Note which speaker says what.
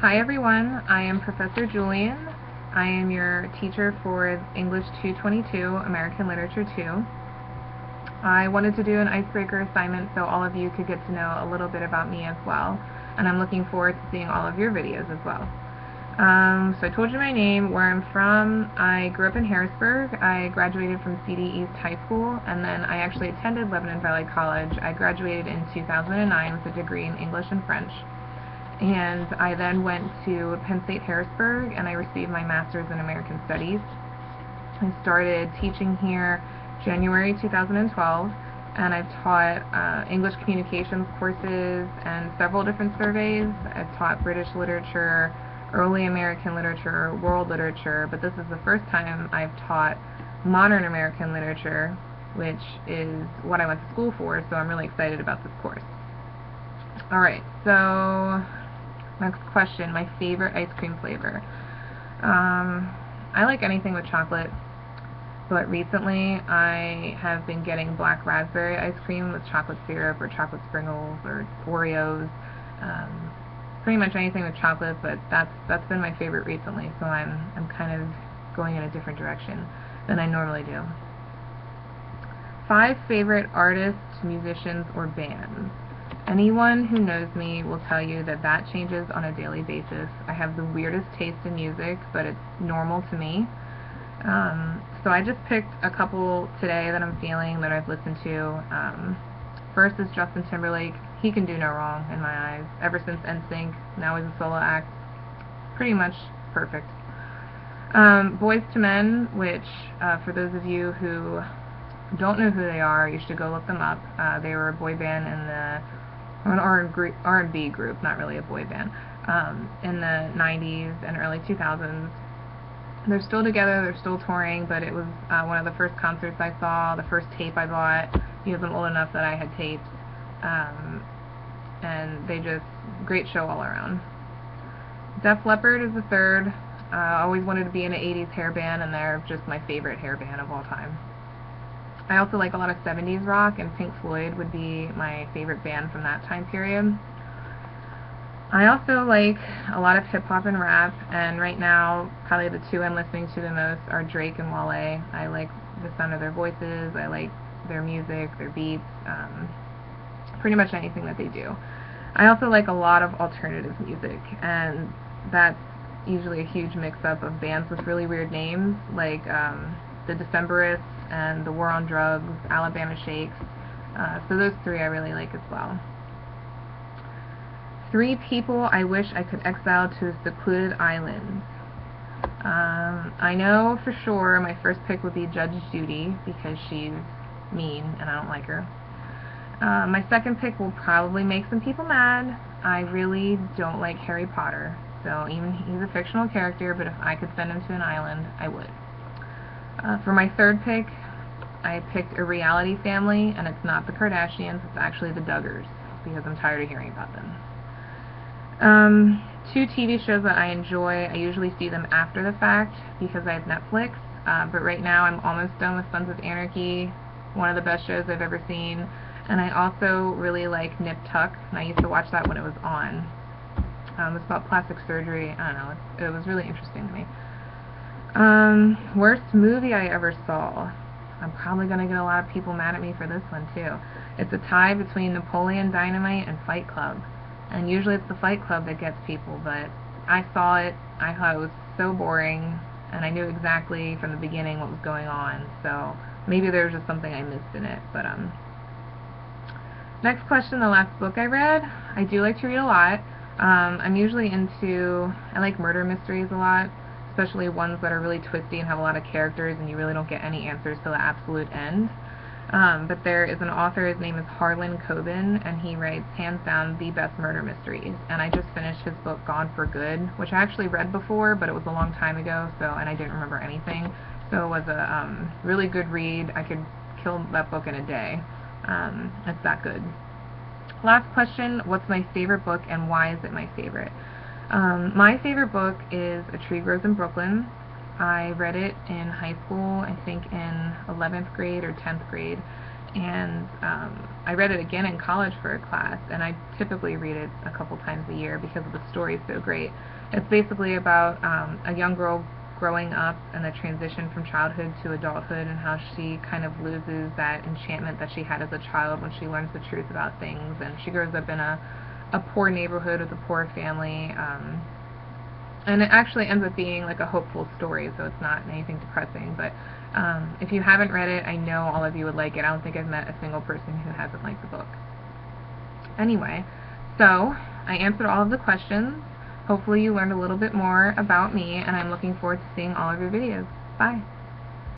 Speaker 1: Hi everyone, I am Professor Julian. I am your teacher for English 222, American Literature 2. I wanted to do an icebreaker assignment so all of you could get to know a little bit about me as well, and I'm looking forward to seeing all of your videos as well. So I told you my name, where I'm from. I grew up in Harrisburg. I graduated from CD East High School, and then I actually attended Lebanon Valley College. I graduated in 2009 with a degree in English and French. And I then went to Penn State Harrisburg and I received my master's in American Studies. I started teaching here January 2012, and I've taught English communications courses and several different surveys. I've taught British literature, early American literature, world literature, but this is the first time I've taught modern American literature, which is what I went to school for, so I'm really excited about this course. Alright, so next question, my favorite ice cream flavor. I like anything with chocolate, but recently I have been getting black raspberry ice cream with chocolate syrup or chocolate sprinkles or Oreos. Pretty much anything with chocolate, but that's been my favorite recently, so I'm kind of going in a different direction than I normally do. 5 favorite artists, musicians, or bands. Anyone who knows me will tell you that that changes on a daily basis. I have the weirdest taste in music, but it's normal to me. So I just picked a couple today that I'm feeling, that I've listened to. First is Justin Timberlake. He can do no wrong in my eyes. Ever since NSYNC, now he's a solo act. Pretty much perfect. Boyz II Men, which for those of you who don't know who they are, you should go look them up. They were a boy band in an R&B group, not really a boy band, in the 90s and early 2000s. They're still together, they're still touring, but it was one of the first concerts I saw, the first tape I bought, because I'm old enough that I had tapes, and they just, great show all around. Def Leppard is the third. I always wanted to be in an 80s hair band, and they're just my favorite hair band of all time. I also like a lot of 70s rock, and Pink Floyd would be my favorite band from that time period. I also like a lot of hip-hop and rap, and right now, probably the two I'm listening to the most are Drake and Wale. I like the sound of their voices, I like their music, their beats, pretty much anything that they do. I also like a lot of alternative music, and that's usually a huge mix-up of bands with really weird names, like the Decemberists and the War on Drugs, Alabama Shakes. So those 3 I really like as well. 3 people I wish I could exile to a secluded island. I know for sure my first pick would be Judge Judy, because she's mean and I don't like her. My second pick will probably make some people mad. I really don't like Harry Potter, so even he's a fictional character, but if I could send him to an island, I would. For my third pick, I picked a reality family, and it's not the Kardashians, it's actually the Duggars, because I'm tired of hearing about them. 2 TV shows that I enjoy. I usually see them after the fact because I have Netflix, but right now I'm almost done with Sons of Anarchy, one of the best shows I've ever seen, and I also really like Nip Tuck, and I used to watch that when it was on. It's about plastic surgery. I don't know, it was really interesting to me. Worst movie I ever saw. I'm probably going to get a lot of people mad at me for this one too. It's a tie between Napoleon Dynamite and Fight Club. And usually it's the Fight Club that gets people, but I saw it, I thought it was so boring, and I knew exactly from the beginning what was going on, so maybe there was just something I missed in it. But next question, the last book I read. I do like to read a lot. I'm usually I like murder mysteries a lot, especially ones that are really twisty and have a lot of characters and you really don't get any answers till the absolute end. But there is an author, his name is Harlan Coben, and he writes hands down the best murder mysteries. And I just finished his book Gone for Good, which I actually read before, but it was a long time ago, and I didn't remember anything. So it was a really good read. I could kill that book in a day. It's that good. Last question, what's my favorite book and why is it my favorite? My favorite book is A Tree Grows in Brooklyn. I read it in high school, I think in 11th grade or 10th grade, And I read it again in college for a class, and I typically read it a couple times a year because the story is so great. It's basically about a young girl growing up and the transition from childhood to adulthood, and how she kind of loses that enchantment that she had as a child when she learns the truth about things. And she grows up in a poor neighborhood with a poor family, and it actually ends up being like a hopeful story, so it's not anything depressing. But if you haven't read it, I know all of you would like it. I don't think I've met a single person who hasn't liked the book. Anyway, so I answered all of the questions. Hopefully you learned a little bit more about me, and I'm looking forward to seeing all of your videos. Bye!